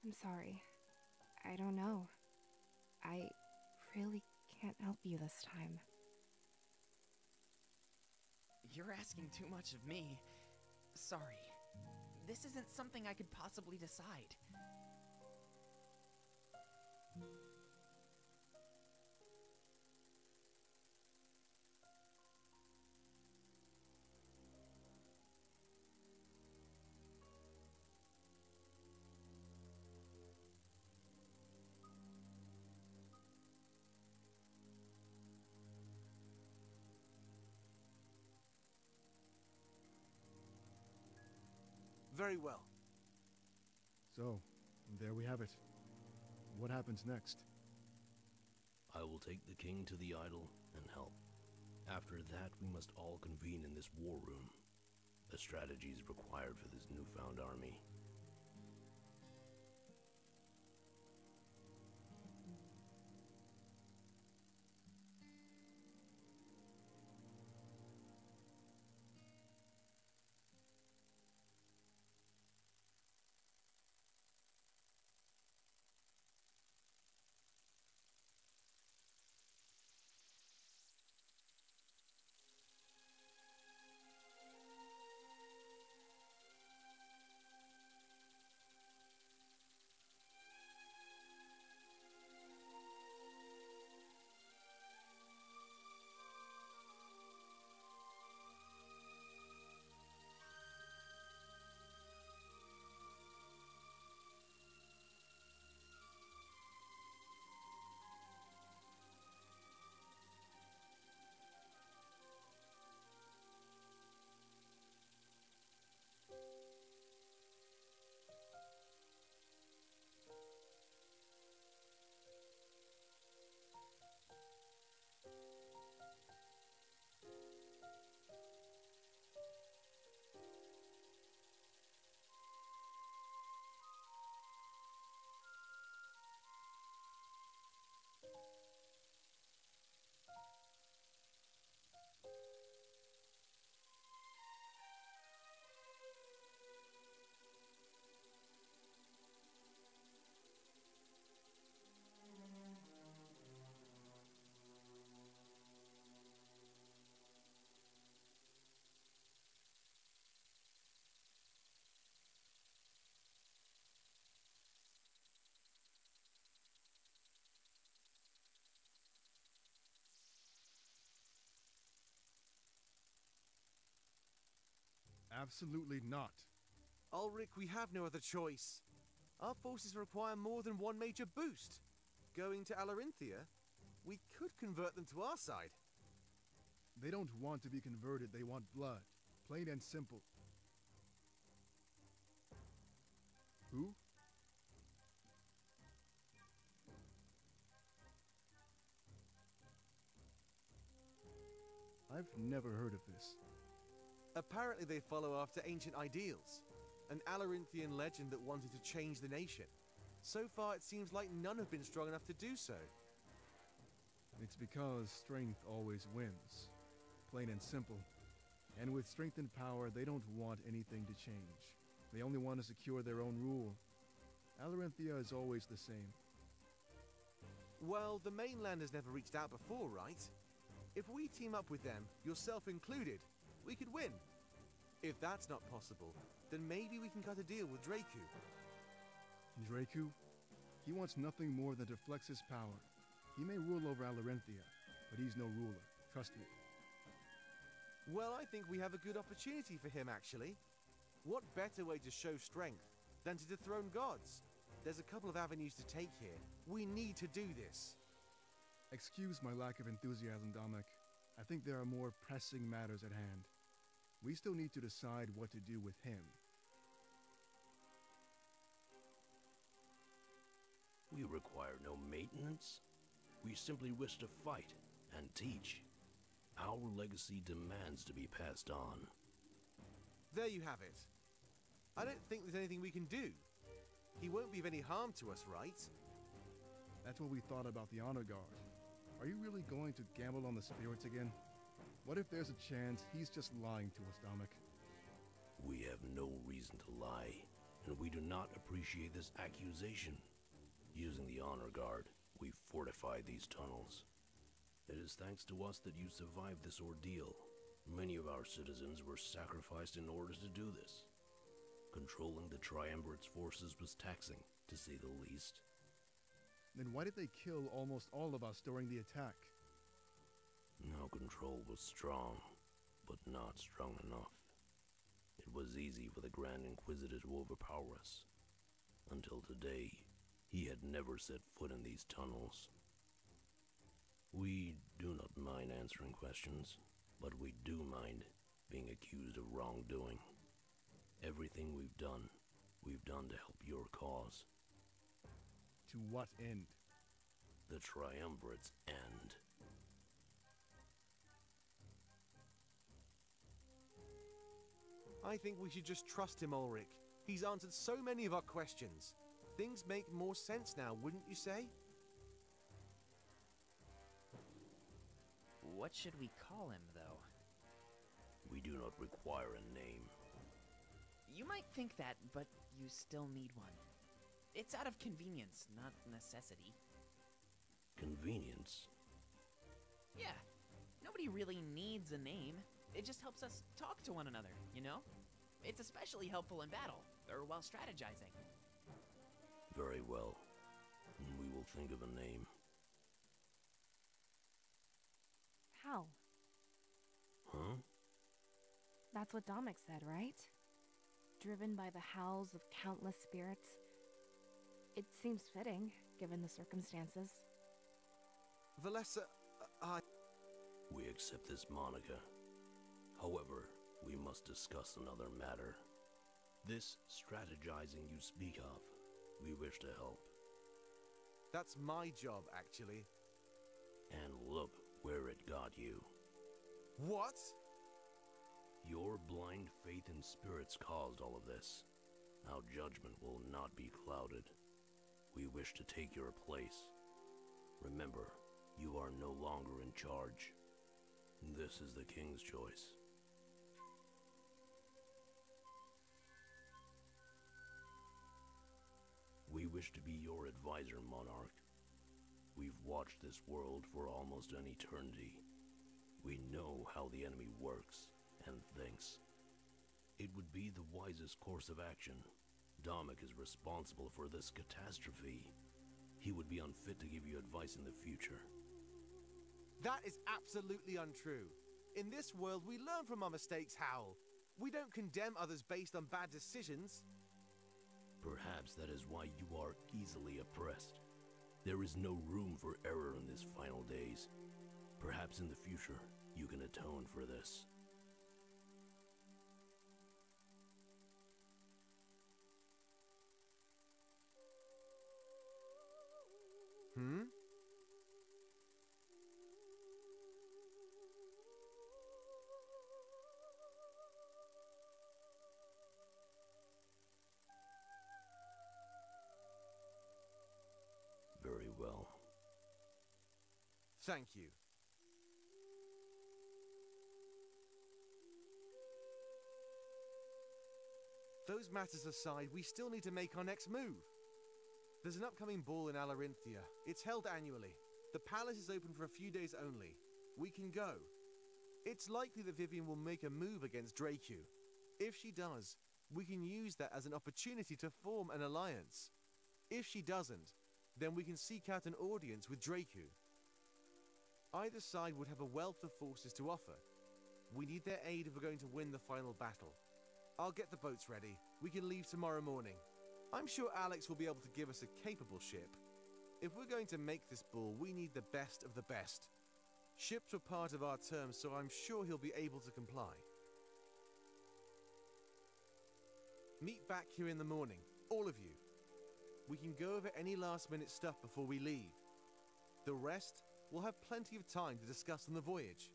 I'm sorry. I don't know. I really can't help you this time. You're asking too much of me. Sorry. This isn't something I could possibly decide. Very well. So, there we have it. What happens next? I will take the king to the idol and help. After that, we must all convene in this war room. A strategy is required for this newfound army. Absolutely not. Ulrich, we have no other choice. Our forces require more than one major boost. Going to Alarinthia, we could convert them to our side. They don't want to be converted, they want blood. Plain and simple. Who? I've never heard of this. Apparently they follow after ancient ideals, an Alarinthian legend that wanted to change the nation. So far it seems like none have been strong enough to do so. It's because strength always wins. Plain and simple. And with strength and power, they don't want anything to change. They only want to secure their own rule. Alarinthia is always the same. Well, the mainland has never reached out before, right? If we team up with them, yourself included, we could win. If that's not possible, then maybe we can cut a deal with Draku. Draku? He wants nothing more than to flex his power. He may rule over Alarinthia, but he's no ruler. Trust me. Well, I think we have a good opportunity for him, actually. What better way to show strength than to dethrone gods? There's a couple of avenues to take here. We need to do this. Excuse my lack of enthusiasm, Dominic. I think there are more pressing matters at hand. We still need to decide what to do with him. We require no maintenance. We simply wish to fight and teach. Our legacy demands to be passed on. There you have it. I don't think there's anything we can do. He won't be of any harm to us, right? That's what we thought about the Honor Guard. Are you really going to gamble on the spirits again? What if there's a chance he's just lying to us, Dominic? We have no reason to lie. and we do not appreciate this accusation. Using the honor guard, we fortified these tunnels. It is thanks to us that you survived this ordeal. Many of our citizens were sacrificed in order to do this. Controlling the Triumvirate's forces was taxing, to say the least. Then why did they kill almost all of us during the attack? Our control was strong, but not strong enough. It was easy for the Grand Inquisitor to overpower us. Until today, he had never set foot in these tunnels. We do not mind answering questions, but we do mind being accused of wrongdoing. Everything we've done to help your cause. To what end? The Triumvirate's end. I think we should just trust him, Ulrich. He's answered so many of our questions. Things make more sense now, wouldn't you say? What should we call him, though? We do not require a name. You might think that, but you still need one. It's out of convenience, not necessity. Convenience? Yeah, nobody really needs a name. It just helps us talk to one another, you know? It's especially helpful in battle, or while strategizing. Very well. We will think of a name. Howl. Huh? That's what Dominic said, right? Driven by the howls of countless spirits. It seems fitting, given the circumstances. Valessa, We accept this moniker. However, we must discuss another matter. This strategizing you speak of, we wish to help. That's my job, actually. And look where it got you. What? Your blind faith in spirits caused all of this. Our judgment will not be clouded. We wish to take your place. Remember, you are no longer in charge. This is the King's choice. We wish to be your advisor, Monarch. We've watched this world for almost an eternity. We know how the enemy works and thinks. It would be the wisest course of action. Dominic is responsible for this catastrophe. He would be unfit to give you advice in the future. That is absolutely untrue. In this world, we learn from our mistakes, Howl. We don't condemn others based on bad decisions. Perhaps that is why you are easily oppressed. There is no room for error in these final days. Perhaps in the future, you can atone for this. Very well. Thank you. Those matters aside, we still need to make our next move. There's an upcoming ball in Alarinthia. It's held annually. The palace is open for a few days only. We can go. It's likely that Vivian will make a move against Dracu. If she does, we can use that as an opportunity to form an alliance. If she doesn't, then we can seek out an audience with Dracu. Either side would have a wealth of forces to offer. We need their aid if we're going to win the final battle. I'll get the boats ready. We can leave tomorrow morning. I'm sure Alex will be able to give us a capable ship. If we're going to make this ball, we need the best of the best. Ships were part of our terms, so I'm sure he'll be able to comply. Meet back here in the morning, all of you. We can go over any last-minute stuff before we leave. The rest, we'll have plenty of time to discuss on the voyage.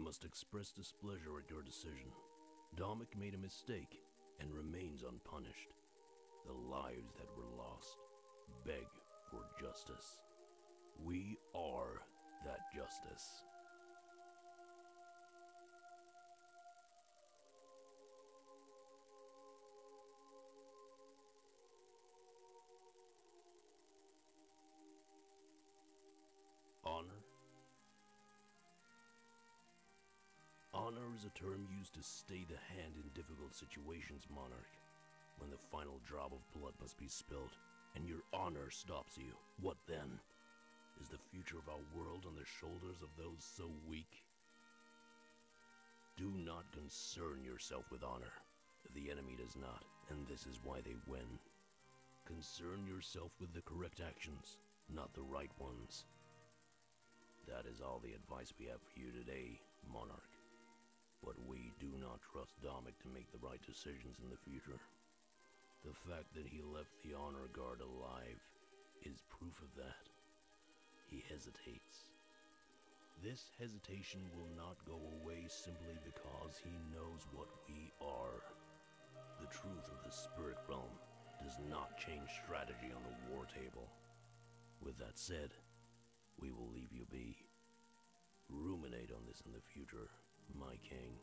must express displeasure at your decision. Domic made a mistake and remains unpunished. The lives that were lost beg for justice. We are that justice. Honor? Honor is a term used to stay the hand in difficult situations, Monarch. When the final drop of blood must be spilled, and your honor stops you, what then? Is the future of our world on the shoulders of those so weak? Do not concern yourself with honor. The enemy does not, and this is why they win. Concern yourself with the correct actions, not the right ones. That is all the advice we have for you today, Monarch. But we do not trust Domic to make the right decisions in the future. The fact that he left the Honor Guard alive is proof of that. He hesitates. This hesitation will not go away simply because he knows what we are. The truth of the spirit realm does not change strategy on the war table. With that said, we will leave you be. Ruminate on this in the future, my king.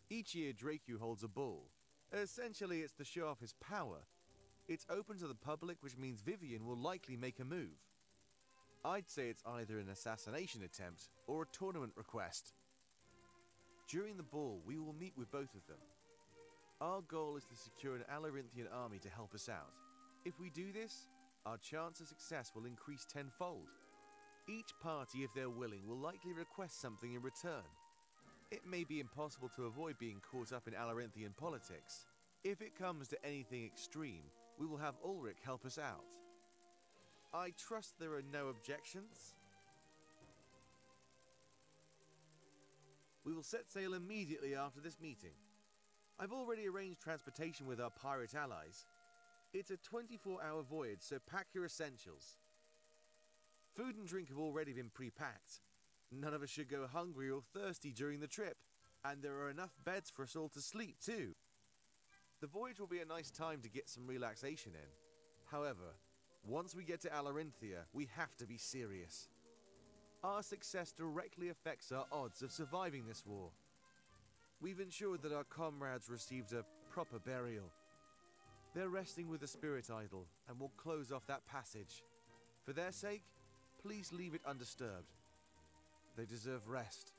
Each year, Dracu holds a ball. Essentially, it's to show off his power. It's open to the public, which means Vivian will likely make a move. I'd say it's either an assassination attempt or a tournament request. During the ball, we will meet with both of them. Our goal is to secure an Alarinthian army to help us out. If we do this, our chance of success will increase tenfold. Each party, if they're willing, will likely request something in return. It may be impossible to avoid being caught up in Alarinthian politics. If it comes to anything extreme, we will have Ulrich help us out. I trust there are no objections? We will set sail immediately after this meeting. I've already arranged transportation with our pirate allies. It's a 24-hour voyage, so pack your essentials. Food and drink have already been pre-packed. None of us should go hungry or thirsty during the trip, and there are enough beds for us all to sleep too. The voyage will be a nice time to get some relaxation in. However, once we get to Alarinthia, we have to be serious. Our success directly affects our odds of surviving this war. We've ensured that our comrades received a proper burial. They're resting with the spirit idol, and we'll close off that passage. For their sake, please leave it undisturbed. They deserve rest.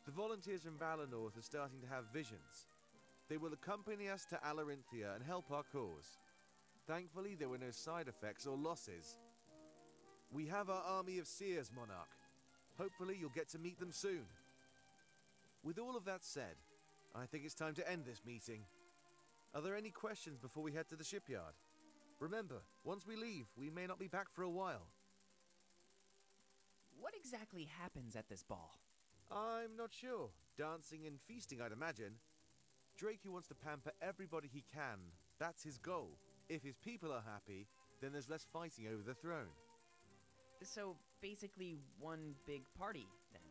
The volunteers from Valinor are starting to have visions. They will accompany us to Alarinthia and help our cause. Thankfully, there were no side effects or losses. We have our army of seers, Monarch. Hopefully, you'll get to meet them soon. With all of that said, I think it's time to end this meeting. Are there any questions before we head to the shipyard? Remember, once we leave, we may not be back for a while. What exactly happens at this ball? I'm not sure. Dancing and feasting, I'd imagine. Dracu wants to pamper everybody he can. That's his goal. If his people are happy, then there's less fighting over the throne. So, basically one big party, then?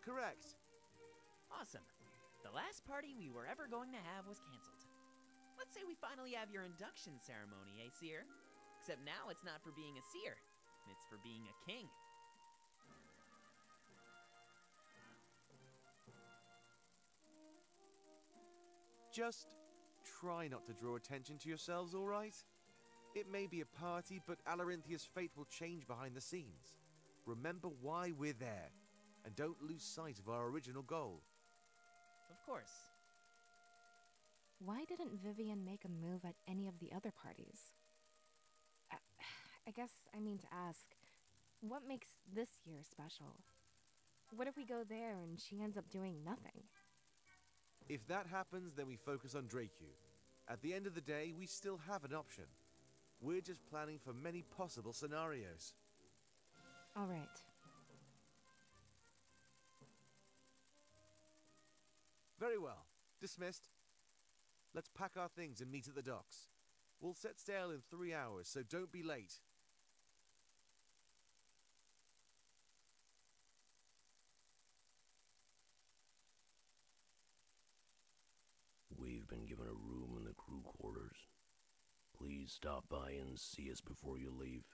Correct. Awesome. The last party we were ever going to have was cancelled. Let's say we finally have your induction ceremony, eh, Seer? Except now it's not for being a Seer. It's for being a king. Just try not to draw attention to yourselves, all right? It may be a party, but Alarinthia's fate will change behind the scenes. Remember why we're there, and don't lose sight of our original goal. Of course. Why didn't Vivian make a move at any of the other parties? I, I guess I mean to ask, what makes this year special? What if we go there and she ends up doing nothing? If that happens, then we focus on Dracu. At the end of the day, we still have an option. We're just planning for many possible scenarios. All right. Very well. Dismissed. Let's pack our things and meet at the docks. We'll set sail in 3 hours, so don't be late. We've been given a room in the crew quarters. Please stop by and see us before you leave.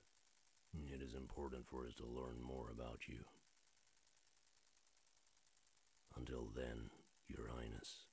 It is important for us to learn more about you. Until then, Your Highness.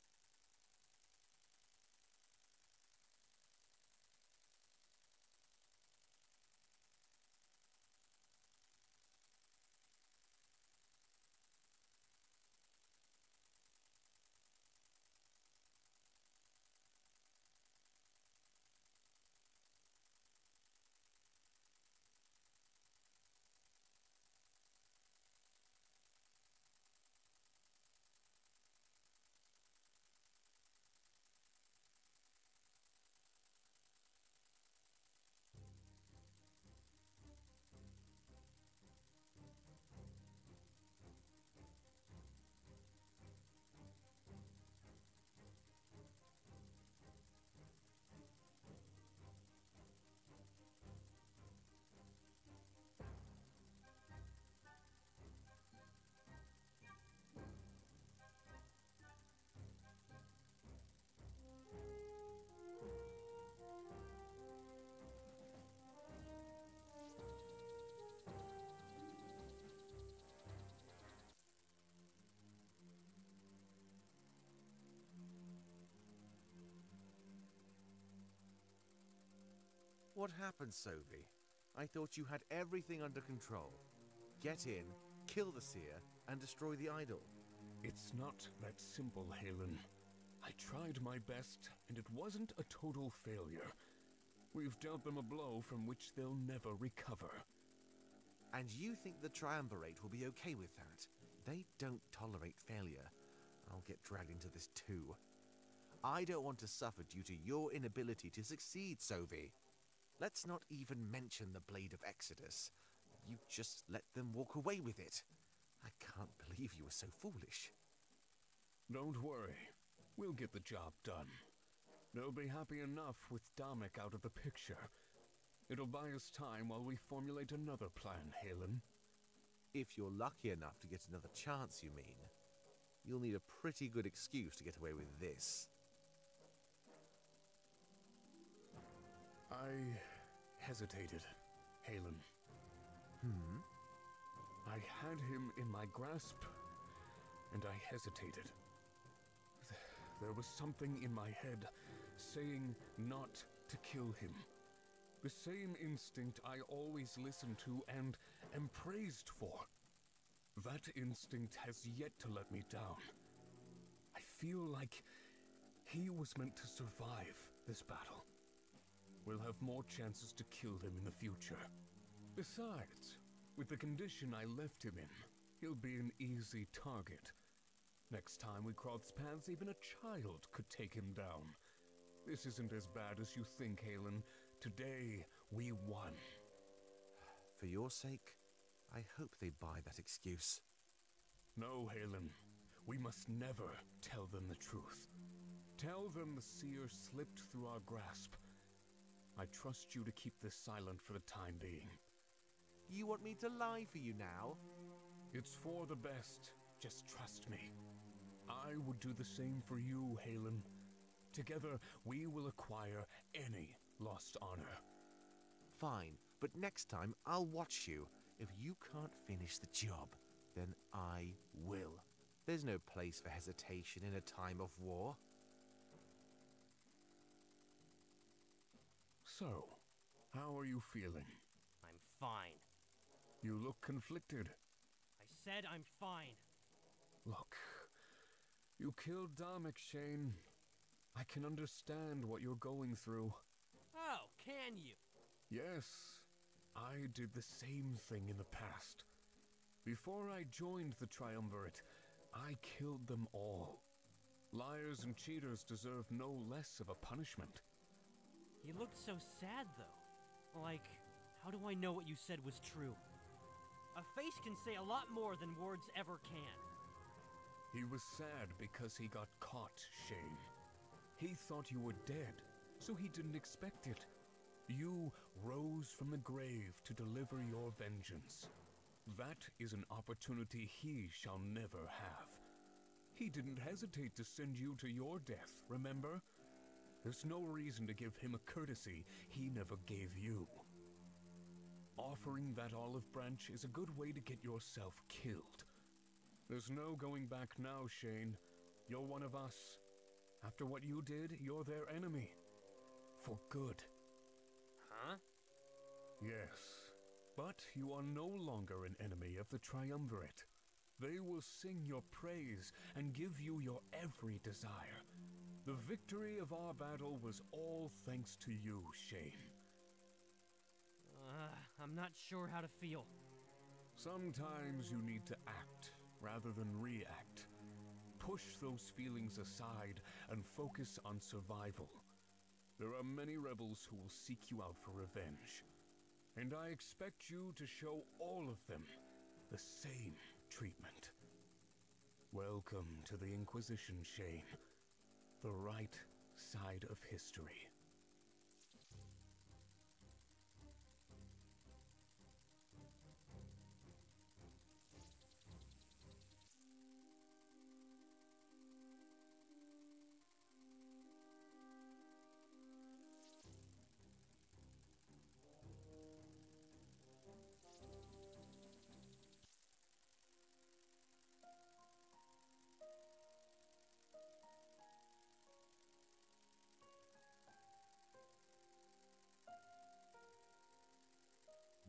What happened, Sovey? I thought you had everything under control. Get in, kill the seer, and destroy the idol. It's not that simple, Halen. I tried my best, and it wasn't a total failure. We've dealt them a blow from which they'll never recover. And you think the Triumvirate will be okay with that? They don't tolerate failure. I'll get dragged into this too. I don't want to suffer due to your inability to succeed, Sovey. Let's not even mention the Blade of Exodus. You just let them walk away with it. I can't believe you were so foolish. Don't worry. We'll get the job done. They'll be happy enough with Damek out of the picture. It'll buy us time while we formulate another plan, Halen. If you're lucky enough to get another chance, you mean. You'll need a pretty good excuse to get away with this. I hesitated, Halen. I had him in my grasp, and I hesitated. There was something in my head saying not to kill him. The same instinct I always listened to and am praised for. That instinct has yet to let me down. I feel like he was meant to survive this battle. We'll have more chances to kill him in the future. Besides, with the condition I left him in, he'll be an easy target. Next time we cross paths, even a child could take him down. This isn't as bad as you think, Halen. Today, we won. For your sake, I hope they buy that excuse. No, Halen. We must never tell them the truth. Tell them the seer slipped through our grasp. I trust you to keep this silent for the time being. You want me to lie for you now? It's for the best. Just trust me. I would do the same for you, Halen. Together, we will acquire any lost honor. Fine, but next time I'll watch you. If you can't finish the job, then I will. There's no place for hesitation in a time of war. So, how are you feeling? I'm fine. You look conflicted. I said I'm fine. Look, you killed Domik, Shane. I can understand what you're going through. Oh, can you? Yes, I did the same thing in the past. Before I joined the Triumvirate, I killed them all. Liars and cheaters deserve no less of a punishment. He looked so sad, though. Like, how do I know what you said was true? A face can say a lot more than words ever can. He was sad because he got caught, Shane. He thought you were dead, so he didn't expect it. You rose from the grave to deliver your vengeance. That is an opportunity he shall never have. He didn't hesitate to send you to your death, remember? There's no reason to give him a courtesy he never gave you. Offering that olive branch is a good way to get yourself killed. There's no going back now, Shane. You're one of us. After what you did, you're their enemy. For good. Huh? Yes. But you are no longer an enemy of the Triumvirate. They will sing your praise and give you your every desire. The victory of our battle was all thanks to you, Shane. I'm not sure how to feel. Sometimes you need to act rather than react. Push those feelings aside and focus on survival. There are many rebels who will seek you out for revenge. And I expect you to show all of them the same treatment. Welcome to the Inquisition, Shane. The right side of history.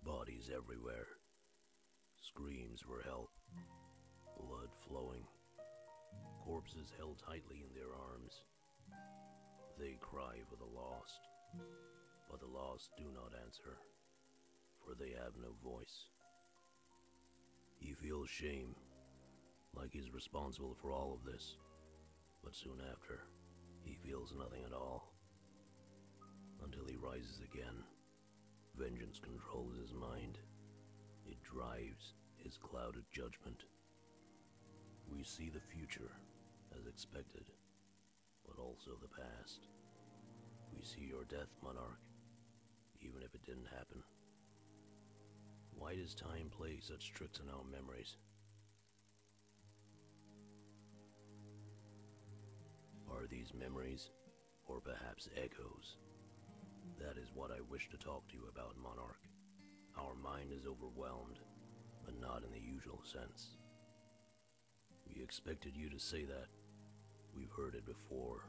Bodies everywhere. Screams for help. Blood flowing. Corpses held tightly in their arms. They cry for the lost, but the lost do not answer, for they have no voice. He feels shame, like he's responsible for all of this, but soon after, he feels nothing at all. Until he rises again. Vengeance controls his mind. It drives his clouded judgment. We see the future, as expected, but also the past. We see your death, Monarch, even if it didn't happen. Why does time play such tricks on our memories? Are these memories, or perhaps echoes? That is what I wish to talk to you about, Monarch. Our mind is overwhelmed, but not in the usual sense. We expected you to say that. We've heard it before.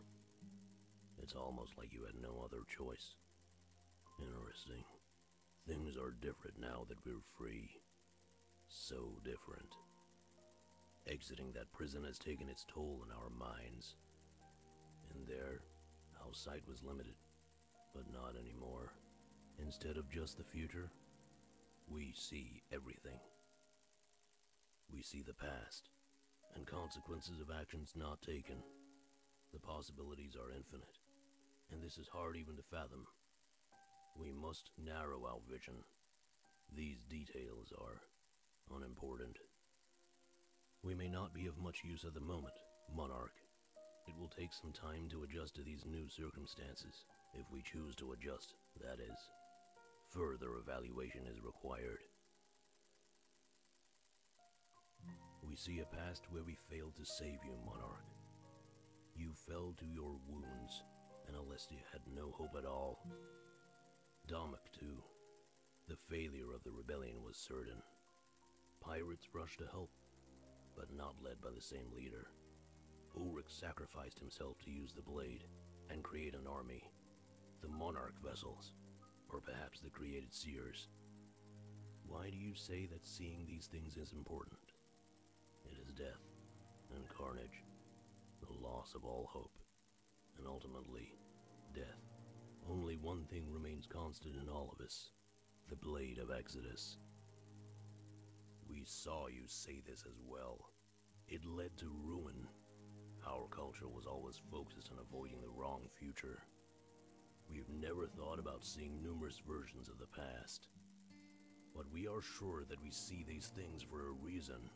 It's almost like you had no other choice. Interesting. Things are different now that we're free. So different. Exiting that prison has taken its toll on our minds. And there, our sight was limited. But not anymore. Instead of just the future, we see everything. We see the past, and consequences of actions not taken. The possibilities are infinite, and this is hard even to fathom. We must narrow our vision. These details are unimportant. We may not be of much use at the moment, Monarch. It will take some time to adjust to these new circumstances. If we choose to adjust, that is. Further evaluation is required. We see a past where we failed to save you, Monarch. You fell to your wounds, and Alessia had no hope at all. Domik, too. The failure of the rebellion was certain. Pirates rushed to help, but not led by the same leader. Ulrich sacrificed himself to use the blade and create an army. The Monarch vessels, or perhaps the created seers. Why do you say that seeing these things is important? It is death and carnage, the loss of all hope, and ultimately, death. Only one thing remains constant in all of us, the Blade of Exodus. We saw you say this as well. It led to ruin. Our culture was always focused on avoiding the wrong future. We've never thought about seeing numerous versions of the past. But we are sure that we see these things for a reason.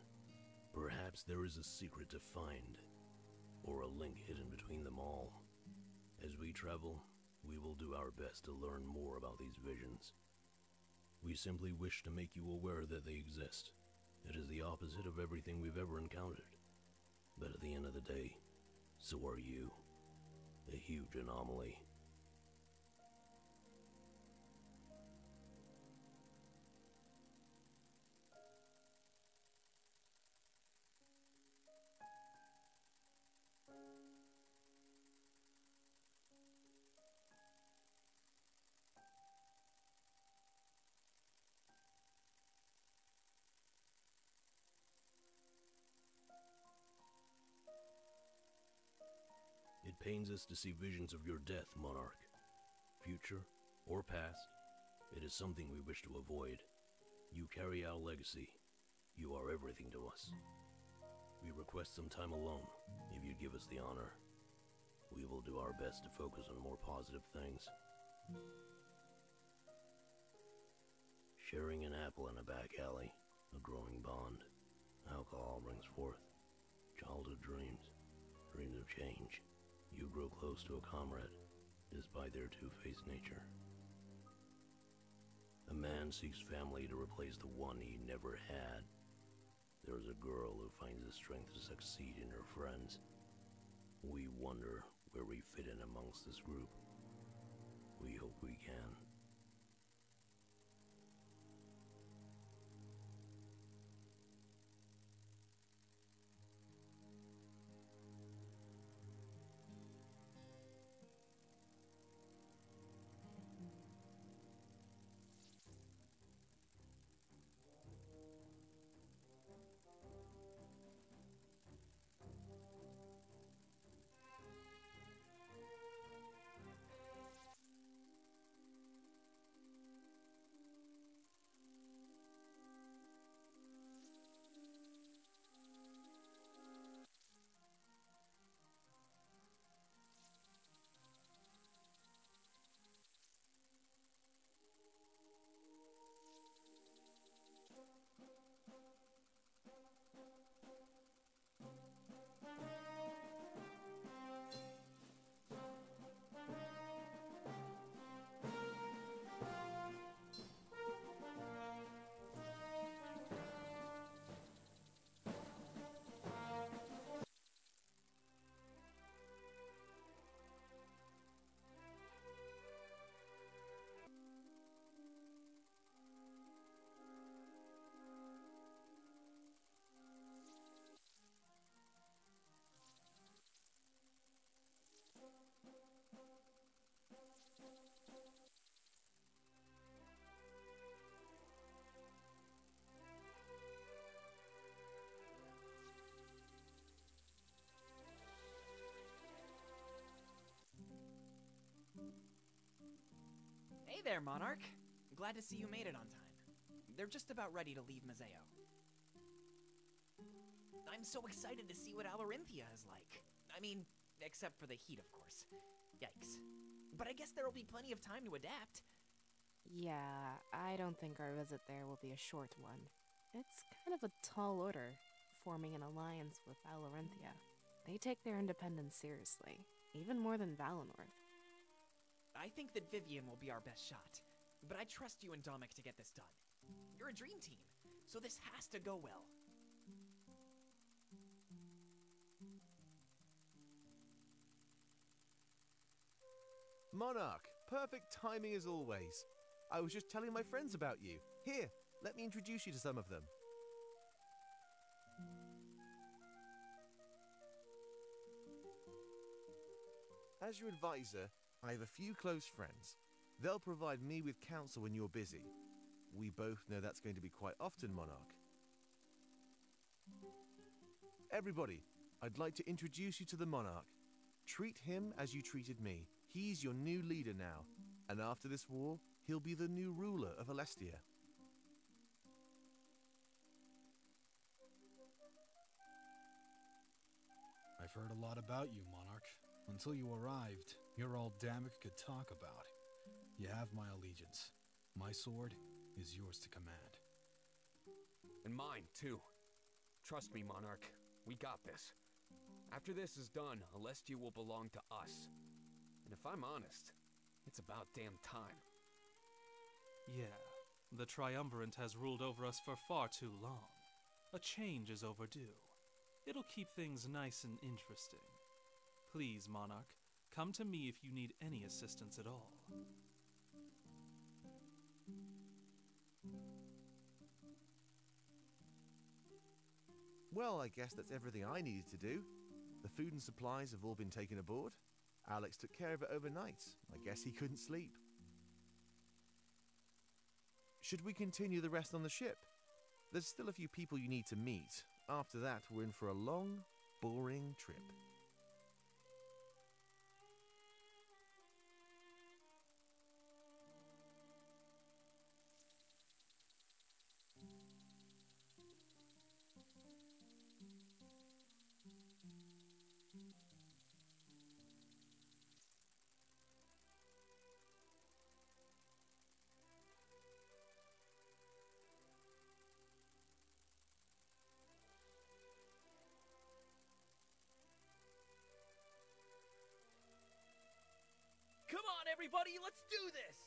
Perhaps there is a secret to find, or a link hidden between them all. As we travel, we will do our best to learn more about these visions. We simply wish to make you aware that they exist. It is the opposite of everything we've ever encountered. But at the end of the day, so are you. A huge anomaly. It pains us to see visions of your death, Monarch. Future or past, it is something we wish to avoid. You carry our legacy. You are everything to us. We request some time alone, if you give us the honor. We will do our best to focus on more positive things. Sharing an apple in a back alley, a growing bond. Alcohol brings forth childhood dreams, dreams of change. You grow close to a comrade, despite their two-faced nature. A man seeks family to replace the one he never had. There is a girl who finds the strength to succeed in her friends. We wonder where we fit in amongst this group. We hope we can. Hey there, Monarch. Glad to see you made it on time. They're just about ready to leave Mazeo. I'm so excited to see what Alarinthia is like. I mean, except for the heat, of course. Yikes. But I guess there'll be plenty of time to adapt. Yeah, I don't think our visit there will be a short one. It's kind of a tall order, forming an alliance with Alarinthia. They take their independence seriously, even more than Valinor. I think that Vivian will be our best shot, but I trust you and Dominic to get this done. You're a dream team, so this has to go well. Monarch, perfect timing as always. I was just telling my friends about you. Here, let me introduce you to some of them. As your advisor, I have a few close friends. They'll provide me with counsel when you're busy. We both know that's going to be quite often, Monarch. Everybody, I'd like to introduce you to the Monarch. Treat him as you treated me. He's your new leader now, and after this war, he'll be the new ruler of Alestia. I've heard a lot about you, Monarch. Until you arrived, you're all Damek could talk about. You have my allegiance. My sword is yours to command. And mine, too. Trust me, Monarch. We got this. After this is done, Alestia will belong to us. And if I'm honest, it's about damn time. Yeah, the Triumvirate has ruled over us for far too long. A change is overdue. It'll keep things nice and interesting. Please, Monarch, come to me if you need any assistance at all. Well, I guess that's everything I needed to do. The food and supplies have all been taken aboard. Alex took care of it overnight. I guess he couldn't sleep. Should we continue the rest on the ship? There's still a few people you need to meet. After that, we're in for a long, boring trip. Come on, everybody, let's do this!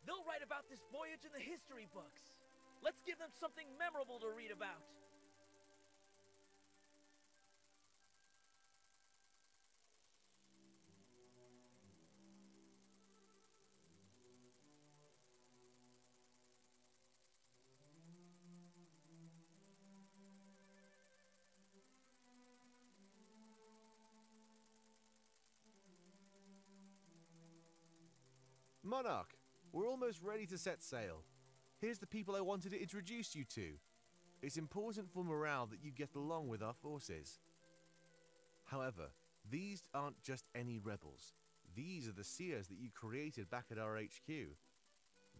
They'll write about this voyage in the history books. Let's give them something memorable to read about. Monarch, we're almost ready to set sail. Here's the people I wanted to introduce you to. It's important for morale that you get along with our forces. However, these aren't just any rebels. These are the seers that you created back at our HQ.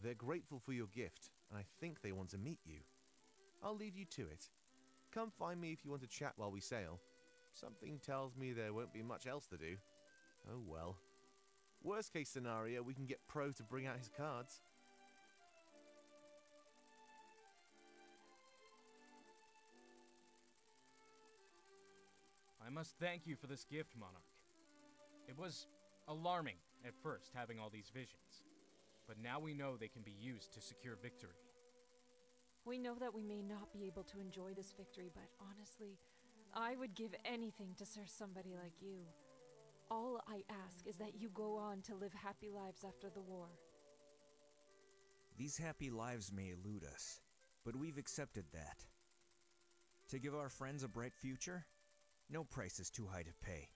They're grateful for your gift, and I think they want to meet you. I'll leave you to it. Come find me if you want to chat while we sail. Something tells me there won't be much else to do. Oh well. Worst case scenario, we can get Pro to bring out his cards. I must thank you for this gift, Monarch. It was alarming at first, having all these visions. But now we know they can be used to secure victory. We know that we may not be able to enjoy this victory, but honestly, I would give anything to serve somebody like you. All I ask is that you go on to live happy lives after the war. These happy lives may elude us, but we've accepted that. To give our friends a bright future, no price is too high to pay.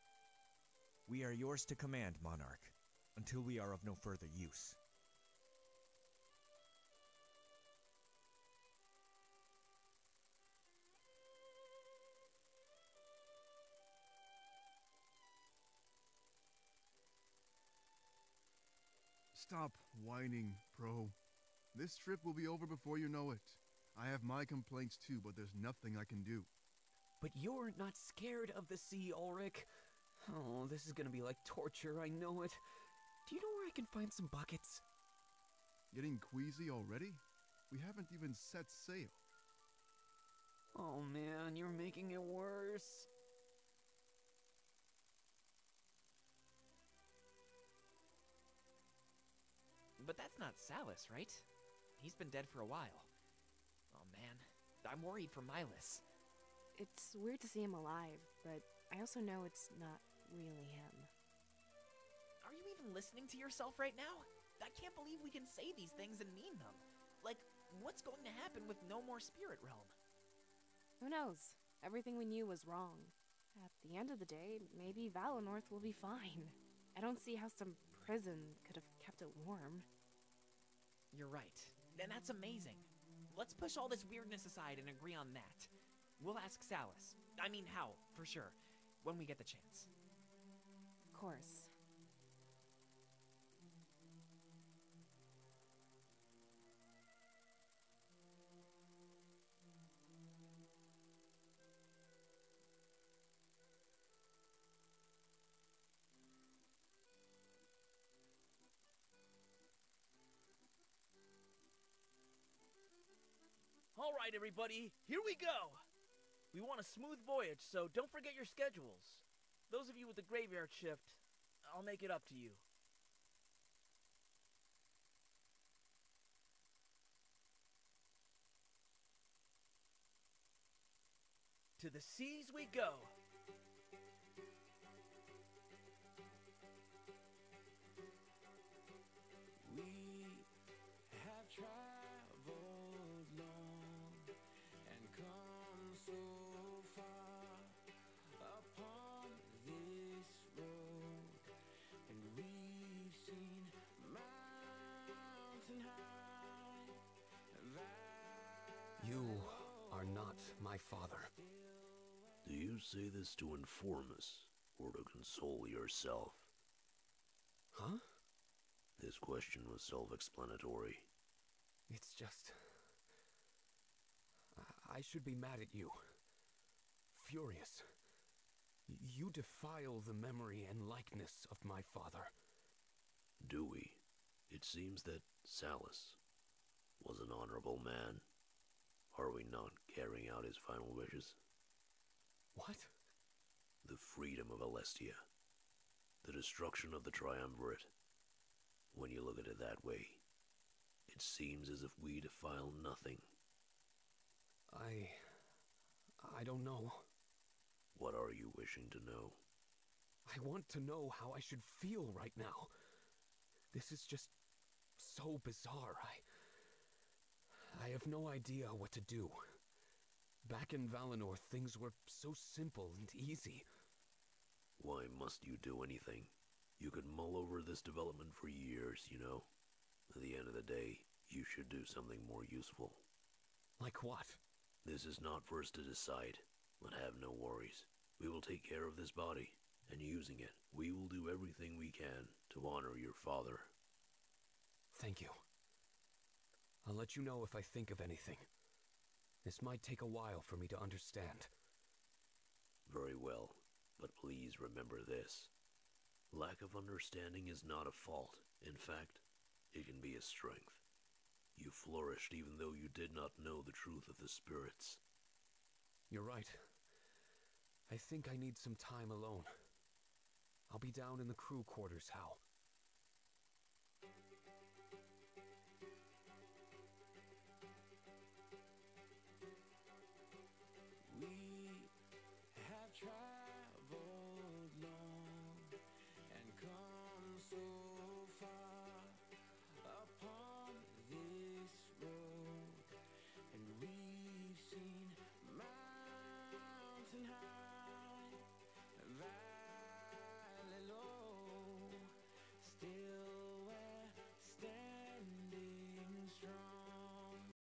We are yours to command, Monarch, until we are of no further use. Stop whining, Pro. This trip will be over before you know it. I have my complaints too, but there's nothing I can do. But you're not scared of the sea, Ulrich. Oh, this is gonna be like torture, I know it. Do you know where I can find some buckets? Getting queasy already? We haven't even set sail. Oh man, you're making it worse. But that's not Salus, right? He's been dead for a while. Oh man, I'm worried for Milas. It's weird to see him alive, but I also know it's not really him. Are you even listening to yourself right now? I can't believe we can say these things and mean them. Like, what's going to happen with no more Spirit Realm? Who knows? Everything we knew was wrong. At the end of the day, maybe Valenorth will be fine. I don't see how some prison could have kept it warm. You're right. And that's amazing. let's push all this weirdness aside and agree on that. We'll ask Howl, for sure, when we get the chance. Of course. All right, everybody, here we go! We want a smooth voyage, so don't forget your schedules. Those of you with the graveyard shift, I'll make it up to you. To the seas we go! We have traveled long and come so far upon this road, and we've seen mountain high, You are not my father. Do you say this to inform us, or to console yourself? Huh? This question was self-explanatory. It's just... I should be mad at you. Furious. You defile the memory and likeness of my father. Do we? It seems that Salus was an honorable man. Are we not carrying out his final wishes? What? The freedom of Alestia. The destruction of the Triumvirate. When you look at it that way, it seems as if we defile nothing. I don't know. What are you wishing to know? I want to know how I should feel right now. This is just so bizarre. I have no idea what to do. Back in Valinor, things were so simple and easy. Why must you do anything? You could mull over this development for years, you know. At the end of the day, you should do something more useful. Like what? This is not for us to decide, but have no worries. We will take care of this body, and using it, we will do everything we can to honor your father. Thank you. I'll let you know if I think of anything. This might take a while for me to understand. Very well, but please remember this. Lack of understanding is not a fault. In fact, it can be a strength. You flourished even though you did not know the truth of the spirits. You're right. I think I need some time alone. I'll be down in the crew quarters, Howl. We have traveled long and come so far upon this road, and we've seen mountain high.